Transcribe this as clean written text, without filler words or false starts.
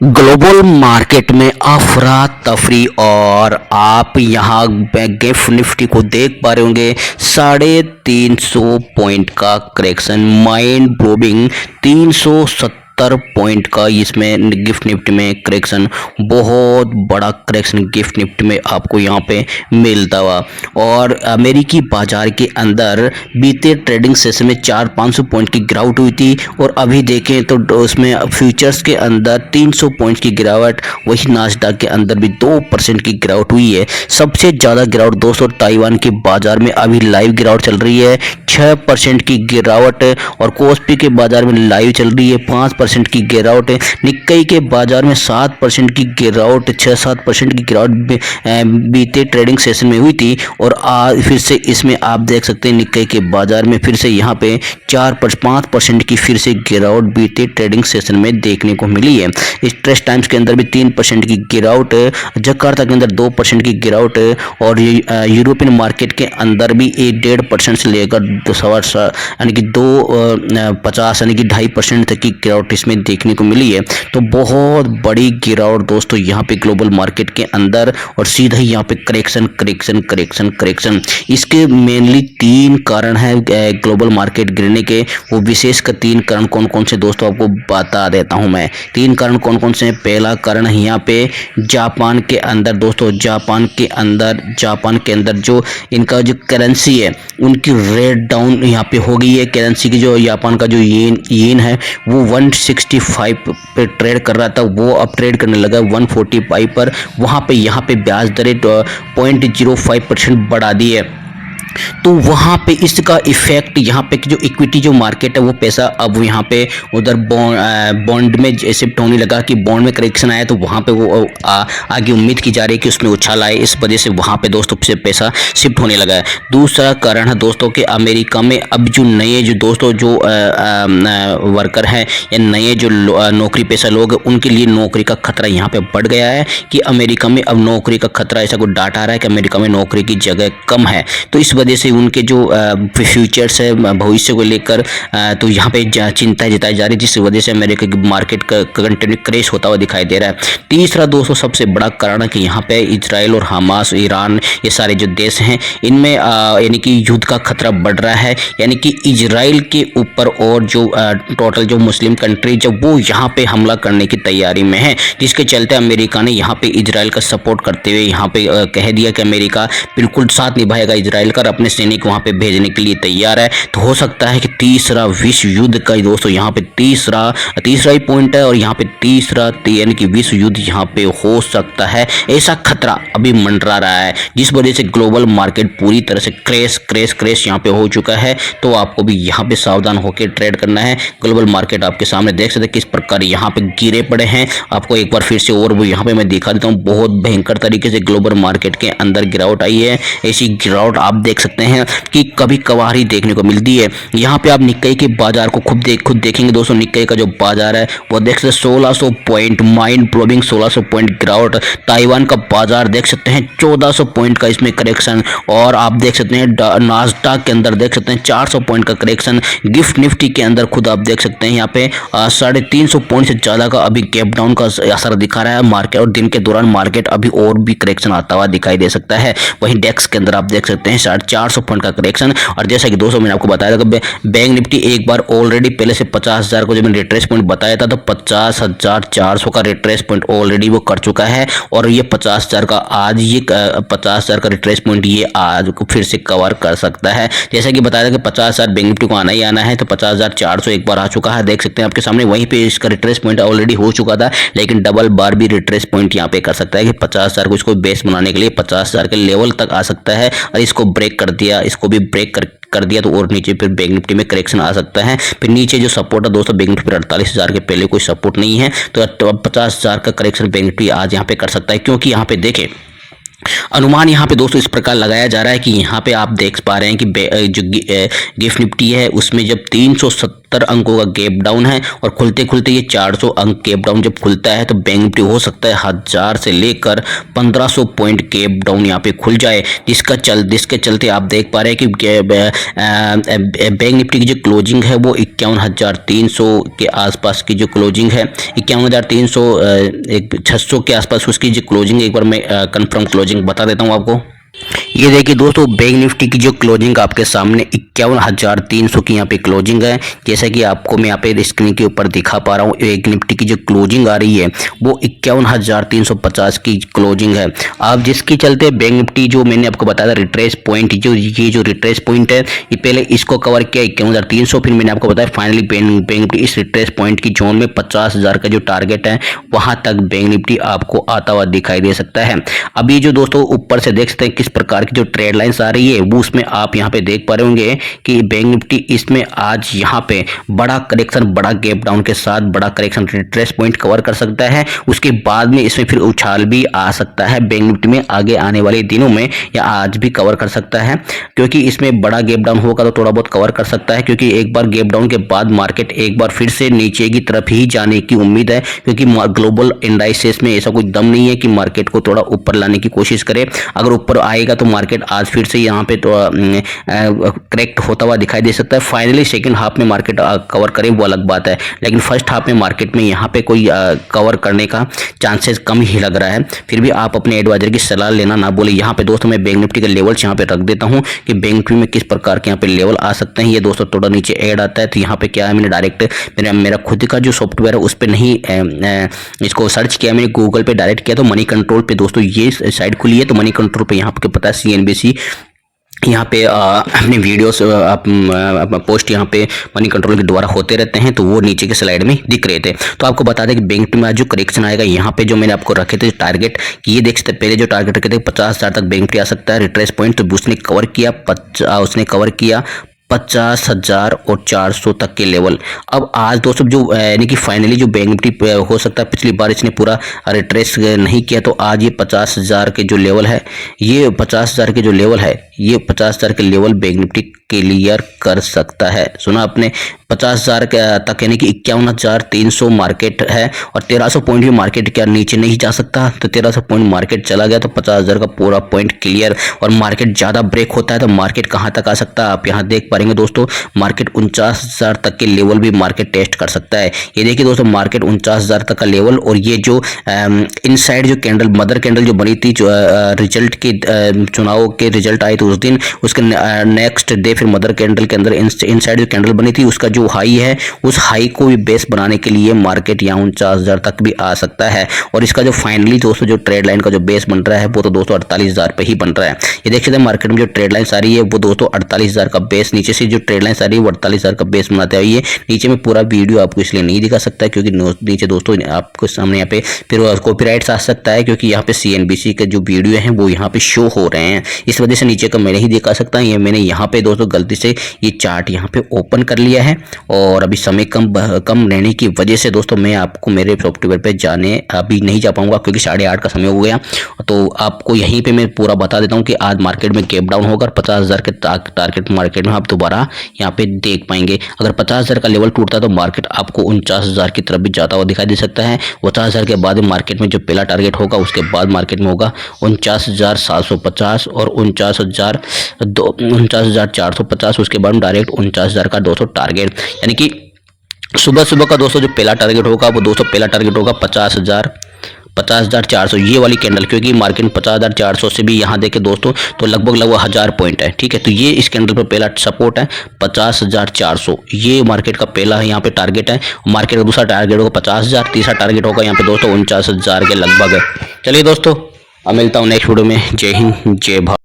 Global market में अफरा तफरी और आप यहाँ गिफ्ट निफ्टी को देख पा रहे होंगे 350 पॉइंट का करेक्शन माइंड ब्लोइंग 370 पॉइंट का इसमें गिफ्ट निफ्टी में करेक्शन बहुत बड़ा करेक्शन गिफ्ट निफ्टी में आपको यहाँ पे मिलता हुआ। और अमेरिकी बाजार के अंदर बीते ट्रेडिंग सेशन में 400-500 पॉइंट की गिरावट हुई थी और अभी देखें तो उसमें फ्यूचर्स के अंदर 300 पॉइंट की गिरावट, वही नास्डा के अंदर भी 2% की गिरावट हुई है। सबसे ज़्यादा गिरावट दोस्तों ताइवान के बाजार में अभी लाइव गिरावट चल रही है 6% की गिरावट, और कोस्पी के बाजार में लाइव चल रही है 5% की गिरावट है। निक्कई के बाजार में 7% की गिरावट, 6-7% की गिरावट बीते ट्रेडिंग सेशन में हुई थी और आज फिर से इसमें आप देख सकते हैं निक्कई के बाजार में फिर से यहाँ पे 4-5% की फिर से गिरावट बीते ट्रेडिंग सेशन में देखने को मिली है। स्ट्रेस टाइम्स के अंदर भी 3% की गिरावट, जकार्ता के अंदर 2% की गिरावट और यूरोपियन मार्केट के अंदर भी 1.5% से लेकर यानी कि 2.50 यानी कि 2.5% तक की गिरावट इसमें देखने को मिली है। तो बहुत बड़ी गिरावट दोस्तों यहाँ पे ग्लोबल मार्केट के अंदर, और सीधा ही यहाँ पे करेक्शन करेक्शन करेक्शन करेक्शन। इसके मेनली 3 कारण है ग्लोबल मार्केट गिरने के। वो विशेष कर 3 कारण कौन कौन से दोस्तों आपको बता देता हूँ मैं। 3 कारण कौन कौन से हैं। पहला कारण है यहाँ पे जापान के अंदर दोस्तों, जापान के अंदर जो इनका जो करेंसी है उनकी रेट डाउन यहाँ पे हो गई है। करेंसी की जो जापान का जो येन है वो 165 पे ट्रेड कर रहा था, वो अब ट्रेड करने लगा 145 पर। वहाँ पे यहाँ पे ब्याज दरें 0.05% बढ़ा दी है। तो वहाँ पे इसका इफेक्ट यहाँ पे जो इक्विटी जो मार्केट है वो पैसा अब यहाँ पे उधर बॉन्ड में शिफ्ट होने लगा कि बॉन्ड में करेक्शन आया तो वहाँ पे वो आगे उम्मीद की जा रही है कि उसमें उछाल आए, इस वजह से वहाँ पे दोस्तों से पैसा शिफ्ट होने लगा है। दूसरा कारण है दोस्तों कि अमेरिका में अब जो नए जो दोस्तों जो वर्कर हैं या नए जो नौकरी पेशा लोग उनके लिए नौकरी का खतरा यहाँ पे बढ़ गया है कि अमेरिका में अब नौकरी का खतरा, ऐसा कोई डाटा आ रहा है कि अमेरिका में नौकरी की जगह कम है। तो इस वजह से उनके जो फ्यूचर्स है भविष्य को लेकर तो यहाँ पे चिंता जताई जा रही है, जिस वजह से अमेरिका की मार्केट का कंटिन्यू क्रैश होता हुआ दिखाई दे रहा है। तीसरा दोस्तों सबसे बड़ा कारण है कि यहाँ पे इजराइल और हमास, ईरान, ये सारे जो देश हैं इनमें यानी कि युद्ध का खतरा बढ़ रहा है। यानी कि इजराइल के ऊपर और जो टोटल जो मुस्लिम कंट्री जब वो यहाँ पे हमला करने की तैयारी में है, जिसके चलते अमेरिका ने यहाँ पे इजराइल का सपोर्ट करते हुए यहाँ पे कह दिया कि अमेरिका बिल्कुल साथ निभाएगा इजराइल का, अपने सैनिक वहाँ पे भेजने के लिए तैयार है। तो हो सकता है कि तीसरा विश्व युद्ध का दोस्तों यहाँ पे तीसरा ही पॉइंट है, और यहाँ पे तीसरा यानी कि विश्व युद्ध यहाँ पे हो सकता है, ऐसा खतरा अभी मंडरा रहा है, जिस वजह से ग्लोबल मार्केट पूरी तरह से क्रैश यहाँ पे हो चुका है। तो आपको भी यहाँ पे सावधान होकर ट्रेड करना है। ग्लोबल मार्केट आपके सामने देख सकते हैं किस प्रकार यहाँ पे गिरे पड़े हैं। आपको एक बार फिर से और वो यहाँ पे मैं दिखा देता हूँ, बहुत भयंकर तरीके से ग्लोबल मार्केट के अंदर गिरावट आई है। ऐसी गिरावट आप देख सकते हैं कि कभी कभार ही देखने को मिलती है। यहाँ पे आप निक्कई के बाजार को खुद देखेंगे दोस्तों, निक्कई का जो बाजार है वो देख सकते हैं 1600 पॉइंट माइंड ब्लोइंग 1600 पॉइंट गिरावट। ताइवान का बाजार देख सकते हैं 1400 पॉइंट का इसमें करेक्शन, और आप देख सकते हैं नास्डा के अंदर देख सकते हैं 400 पॉइंट का करेक्शन। गिफ्ट निफ्टी के अंदर खुद आप देख सकते हैं यहाँ पे 350 पॉइंट से ज़्यादा का अभी गैप डाउन का असर दिखा रहा है मार्केट, और दिन के दौरान मार्केट अभी और भी करेक्शन आता हुआ दिखाई दे सकता है। वहीं डेक्स के अंदर आप देख सकते हैं 450 पॉइंट का करेक्शन। और जैसा कि दोस्तों मैंने आपको बताया था कि बैंक निफ्टी एक बार ऑलरेडी पहले से 50,000 को जब मैंने रिट्रेस पॉइंट बताया था तो 50,400 का रिट्रेस पॉइंट ऑलरेडी वो कर चुका है, और ये 50,000 का आज ये 50,000 का रिट्रेस पॉइंट ये आज फिर से कवर कर सकता है। जैसा कि बताया था कि 50,000 बैंक निफ्टी को आना ही आना है, तो 50,400 एक बार आ चुका है, देख सकते हैं आपके सामने। वहीं पे इसका रिट्रेस पॉइंट ऑलरेडी हो चुका था, लेकिन डबल बार भी रिट्रेस पॉइंट यहाँ पे कर सकता है कि 50,000 को इसको बेस बनाने के लिए 50,000 के लेवल तक आ सकता है, और इसको ब्रेक कर दिया, इसको भी ब्रेक कर दिया तो और नीचे फिर बैंक निफ्टी में करेक्शन आ सकता है। फिर नीचे जो सपोर्ट है दोस्तों बैंक निफ्टी 48,000 के पहले कोई सपोर्ट नहीं है, तो 50,000 का करेक्शन बैंक निफ्टी आज यहाँ पे कर सकता है। क्योंकि यहाँ पे देखें अनुमान यहाँ पे दोस्तों इस प्रकार लगाया जा रहा है कि यहाँ पे आप देख पा रहे हैं कि जो गिफ्ट निफ्टी है उसमें जब 370 70 अंकों का गैप डाउन है और खुलते खुलते ये 400 अंक गैप डाउन जब खुलता है तो बैंक निफ्टी हो सकता है 1000 से लेकर 1500 पॉइंट गैप डाउन यहाँ पे खुल जाए, जिसके चलते आप देख पा रहे हैं कि बैंक निफ्टी की जो क्लोजिंग है वो 51,300 के आसपास की जो क्लोजिंग है, 51,300 600 के आसपास उसकी जो क्लोजिंग, एक बार मैं कंफर्म क्लोजिंग बता देता हूँ आपको। ये देखिए दोस्तों, बैंक निफ्टी की जो क्लोजिंग आपके सामने 51,300 की यहाँ पे क्लोजिंग है। जैसा कि आपको मैं यहाँ पे स्क्रीन के ऊपर दिखा पा रहा हूँ, बैंक निफ्टी की जो क्लोजिंग आ रही है वो 51,350 की क्लोजिंग है। अब जिसके चलते बैंक निफ्टी, जो मैंने आपको बताया था रिट्रेस पॉइंट, जो रिट्रेस पॉइंट है, ये पहले इसको कवर किया 51,300, फिर मैंने आपको बताया फाइनली बैंक निफ्टी इस रिट्रेस पॉइंट की जोन में 50,000 का जो टारगेट है वहां तक बैंक निफ्टी आपको आता हुआ दिखाई दे सकता है। अभी जो दोस्तों ऊपर से देख सकते हैं किस प्रकार की जो ट्रेड लाइंस आ रही है, वो उसमें आप यहाँ पे देख पा रहे होंगे कि बैंक निफ्टी इसमें आज यहाँ पे बड़ा करेक्शन, बड़ा गैप डाउन के साथ बड़ा करेक्शन रिट्रेस पॉइंट कवर कर सकता है। उसके बाद में इसमें फिर उछाल भी आ सकता है बैंक निफ्टी में आगे आने वाले दिनों में, या आज भी कवर कर सकता है, क्योंकि इसमें बड़ा गैप डाउन होगा तो थोड़ा बहुत कवर कर सकता है, क्योंकि एक बार गैप डाउन के बाद मार्केट एक बार फिर से नीचे की तरफ ही जाने की उम्मीद है, क्योंकि ग्लोबल इंडाइसेस में ऐसा कोई दम नहीं है कि मार्केट को थोड़ा ऊपर लाने की कोशिश करे। अगर ऊपर आएगा तो मार्केट आज फिर से यहाँ पे तो करेक्ट होता हुआ दिखाई दे सकता है। फाइनली सेकंड हाफ में मार्केट कवर करे वो अलग बात है, लेकिन फर्स्ट हाफ में मार्केट में यहाँ पे कोई कवर करने का चांसेस कम ही लग रहा है। फिर भी आप अपने एडवाइजर की सलाह लेना ना बोले। यहाँ पे दोस्तों मैं बैंक निफ्टी के लेवल्स यहाँ पे रख देता हूँ कि बैंक निफ्टी में किस प्रकार के यहाँ पे लेवल आ सकते हैं। ये दोस्तों थोड़ा नीचे ऐड आता है तो यहाँ पे क्या है, मैंने डायरेक्ट मेरा खुद का जो सॉफ्टवेयर है उस पर नहीं इसको सर्च किया, मैंने गूगल पे डायरेक्ट किया तो मनी कंट्रोल पे दोस्तों ये साइट खुली है। तो मनी कंट्रोल पे यहाँ पे पता है CNBC यहाँ पे अपने वीडियोस आप पोस्ट यहाँ पे मनी कंट्रोल के द्वारा होते रहते हैं, तो वो नीचे के स्लाइड में दिख रहे थे। तो आपको बता दें कि बैंक निफ्टी में आज जो करेक्शन आएगा, यहाँ पे जो मैंने आपको रखे थे टारगेट, कि ये देख सकते पहले जो टारगेट रखे थे 50,000 तक बैंक निफ्टी आ सकता है रिट्रेस पॉइंट, तो उसने कवर किया 50,400 तक के लेवल। अब आज दोस्तों जो यानी कि फाइनली जो बैंक निफ्टी हो सकता है पिछली बार इसने पूरा रिट्रेस नहीं किया, तो आज ये 50,000 के जो लेवल है, ये 50,000 के जो लेवल है, ये 50,000 के लेवल बैंक निफ्टी क्लियर कर सकता है। सुना आपने, 50,000 तक यानी कि 51,300 मार्केट है और 1300 पॉइंट भी मार्केट क्या नीचे नहीं जा सकता। तो 1300 पॉइंट मार्केट चला गया तो 50,000 का पूरा पॉइंट क्लियर, और मार्केट ज़्यादा ब्रेक होता है तो मार्केट कहाँ तक आ सकता है आप यहाँ देख पाएंगे दोस्तों। मार्केट 49,000 तक के लेवल भी मार्केट टेस्ट कर सकता है। ये देखिए दोस्तों, मार्केट 49,000 तक का लेवल, और ये जो इनसाइड जो कैंडल, मदर कैंडल जो बनी थी, जो रिजल्ट के चुनाव के रिजल्ट आए थे उस दिन, उसके नेक्स्ट डे फिर मदर कैंडल के अंदर इनसाइड जो कैंडल बनी थी उसका जो हाई है, उस हाई को भी बेस बनाने के लिए मार्केट यहाँ 49,000 तक भी आ सकता है। और इसका जो फाइनली दोस्तों जो ट्रेड लाइन का जो बेस बन रहा है वो तो दोस्तों 48,000 पे ही बन रहा है। ये देख सकते हैं मार्केट में जो ट्रेड लाइन आ रही है वो दोस्तों 48,000 का बेस, नीचे से जो ट्रेड लाइन आ रही है वो 48,000 का बेस बनाते हुए, ये नीचे में पूरा वीडियो आपको इसलिए नहीं दिखा सकता क्योंकि नीचे दोस्तों आपको सामने यहाँ पे फिर कॉपीराइट्स आ सकता है, क्योंकि यहाँ पे CNBC के जो वीडियो हैं वो यहाँ पे शो हो रहे हैं, इस वजह से नीचे का मैं नहीं दिखा सकता। ये मैंने यहाँ पे दोस्तों गलती से ये चार्ट यहाँ पे ओपन कर लिया है, और अभी समय कम रहने की वजह से दोस्तों मैं आपको मेरे सॉफ्टवेयर पे जाने अभी नहीं जा पाऊंगा, क्योंकि 8:30 का समय हो गया। तो आपको यहीं पे मैं पूरा बता देता हूँ कि आज मार्केट में गैप डाउन होगा, 50,000 के टारगेट मार्केट में आप दोबारा यहाँ पे देख पाएंगे। अगर 50,000 का लेवल टूटता है तो मार्केट आपको 49,000 की तरफ भी जाता हुआ दिखाई दे सकता है। 50,000 के बाद मार्केट में जो पहला टारगेट होगा उसके बाद मार्केट में होगा 49,750 और 49,450, उसके बाद डायरेक्ट 49,000 का 200 टारगेट, यानी कि सुबह का दोस्तों जो पहला टारगेट होगा वो दोस्तों पहला टारगेट होगा 50,400, ये वाली कैंडल, क्योंकि मार्केट में 50,400 से भी यहाँ देखे दोस्तों तो लगभग 1000 पॉइंट है, ठीक है। तो ये इस कैंडल पर पहला सपोर्ट है 50,400, ये मार्केट का पहला यहाँ पे टारगेट है। मार्केट का दूसरा टारगेट होगा 50,000, तीसरा टारगेट होगा यहाँ पे दोस्तों 49,000 के लगभग है। चलिए दोस्तों, अब मिलता हूँ नेक्स्ट वीडियो में। जय हिंद, जय भारत।